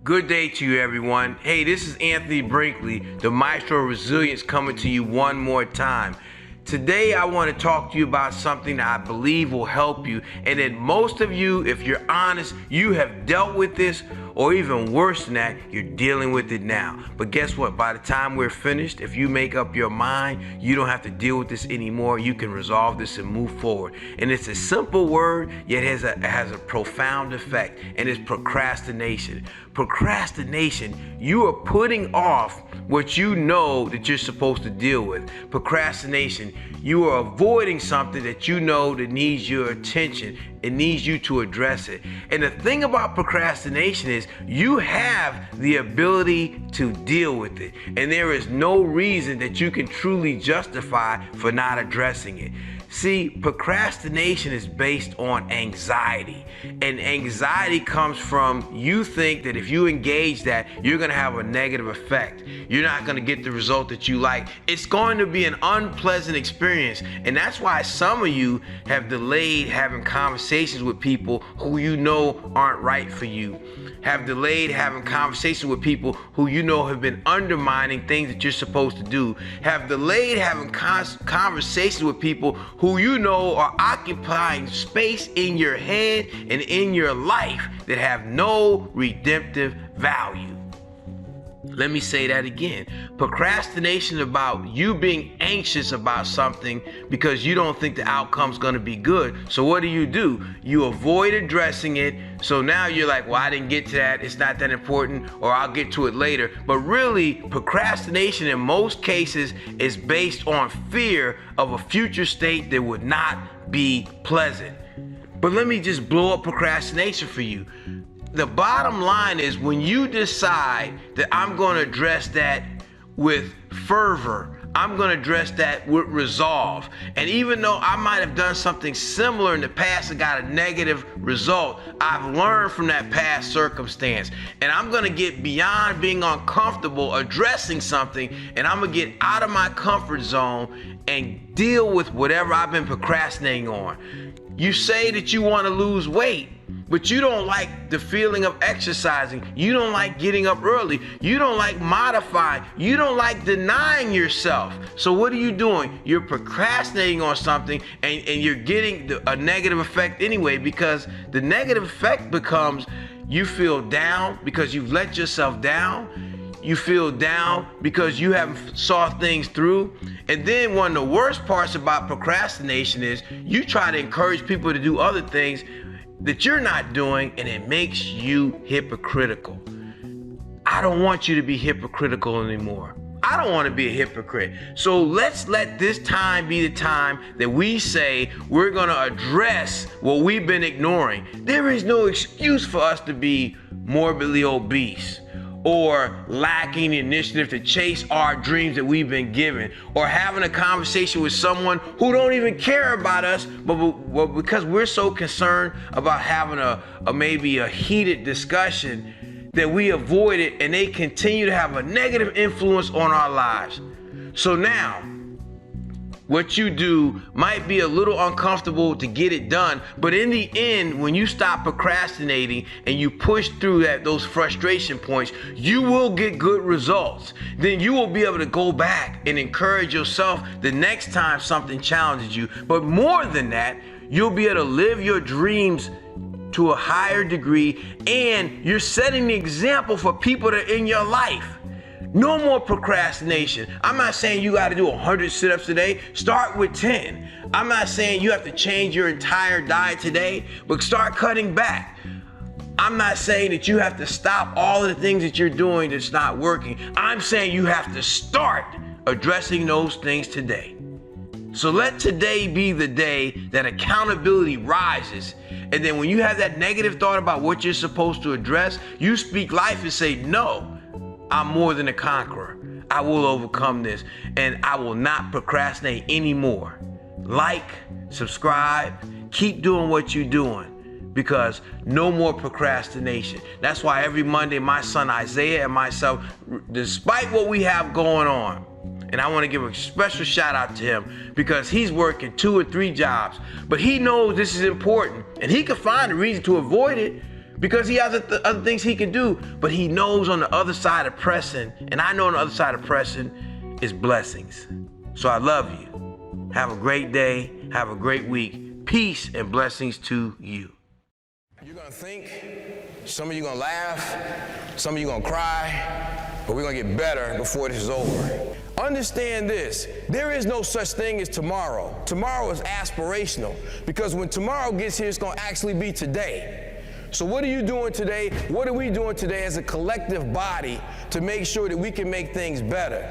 Good day to you, everyone. Hey, this is Anthony Brinkley, the Maestro of Resilience, coming to you one more time. Today, I want to talk to you about something that I believe will help you, and that most of you, if you're honest, you have dealt with this, or even worse than that, you're dealing with it now. But guess what? By the time we're finished, if you make up your mind, you don't have to deal with this anymore. You can resolve this and move forward. And it's a simple word, yet it has a profound effect, and it's procrastination. Procrastination, you are putting off what you know that you're supposed to deal with. Procrastination, you are avoiding something that you know that needs your attention. It needs you to address it. And the thing about procrastination is you have the ability to deal with it. And there is no reason that you can truly justify for not addressing it. See, procrastination is based on anxiety. And anxiety comes from you think that if you engage that, you're going to have a negative effect. You're not going to get the result that you like. It's going to be an unpleasant experience. And that's why some of you have delayed having conversations with people who you know aren't right for you. Have delayed having conversations with people who you know have been undermining things that you're supposed to do. Have delayed having conversations with people who you know are occupying space in your head and in your life that have no redemptive value. Let me say that again. Procrastination is about you being anxious about something because you don't think the outcome's going to be good. So what do? You avoid addressing it. So now you're like, well, I didn't get to that. It's not that important, or I'll get to it later. But really, procrastination in most cases is based on fear of a future state that would not be pleasant. But let me just blow up procrastination for you. The bottom line is when you decide that I'm going to address that with fervor, I'm going to address that with resolve. And even though I might have done something similar in the past and got a negative result, I've learned from that past circumstance. And I'm going to get beyond being uncomfortable addressing something, and I'm going to get out of my comfort zone and deal with whatever I've been procrastinating on. You say that you want to lose weight, but you don't like the feeling of exercising. You don't like getting up early. You don't like modifying. You don't like denying yourself. So what are you doing? You're procrastinating on something, and you're getting a negative effect anyway, because the negative effect becomes you feel down because you've let yourself down. You feel down because you haven't saw things through. And then one of the worst parts about procrastination is you try to encourage people to do other things that you're not doing, and it makes you hypocritical. I don't want you to be hypocritical anymore. I don't want to be a hypocrite. So let's let this time be the time that we say we're going to address what we've been ignoring. There is no excuse for us to be morbidly obese, or lacking the initiative to chase our dreams that we've been given, or having a conversation with someone who don't even care about us, but because we're so concerned about having maybe a heated discussion that we avoid it, and they continue to have a negative influence on our lives. So now, what you do might be a little uncomfortable to get it done, but in the end, when you stop procrastinating and you push through those frustration points, you will get good results. Then you will be able to go back and encourage yourself the next time something challenges you. But more than that, you'll be able to live your dreams to a higher degree, and you're setting the example for people that are in your life. No more procrastination. I'm not saying you got to do 100 sit-ups today. Start with 10. I'm not saying you have to change your entire diet today, but start cutting back. I'm not saying that you have to stop all of the things that you're doing that's not working. I'm saying you have to start addressing those things today. So let today be the day that accountability rises. And then when you have that negative thought about what you're supposed to address, you speak life and say, no, I'm more than a conqueror. I will overcome this, and I will not procrastinate anymore. Like, subscribe, keep doing what you're doing, because no more procrastination. That's why every Monday, my son Isaiah and myself, despite what we have going on, and I want to give a special shout out to him because he's working 2 or 3 jobs, but he knows this is important, and he can find a reason to avoid it. because he has other things he can do, but he knows on the other side of pressing, and I know on the other side of pressing is blessings. So I love you. Have a great day. Have a great week. Peace and blessings to you. You're gonna think, some of you gonna laugh, some of you gonna cry, but we're gonna get better before this is over. Understand this, there is no such thing as tomorrow. Tomorrow is aspirational, because when tomorrow gets here, it's gonna actually be today. So what are you doing today? What are we doing today as a collective body to make sure that we can make things better?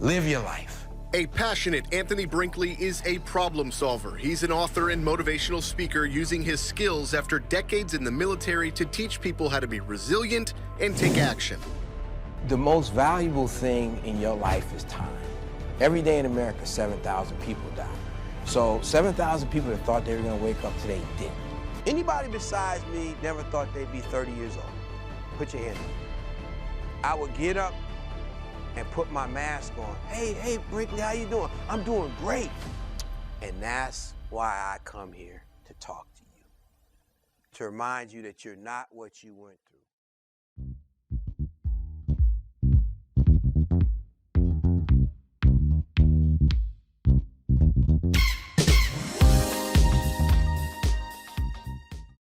Live your life. A passionate Anthony Brinkley is a problem solver. He's an author and motivational speaker using his skills after decades in the military to teach people how to be resilient and take action. The most valuable thing in your life is time. Every day in America, 7,000 people die. So 7,000 people that thought they were gonna wake up today didn't. Anybody besides me never thought they'd be 30 years old? Put your hand up. I would get up and put my mask on. Hey, Brinkley, how you doing? I'm doing great. And that's why I come here to talk to you, to remind you that you're not what you went through.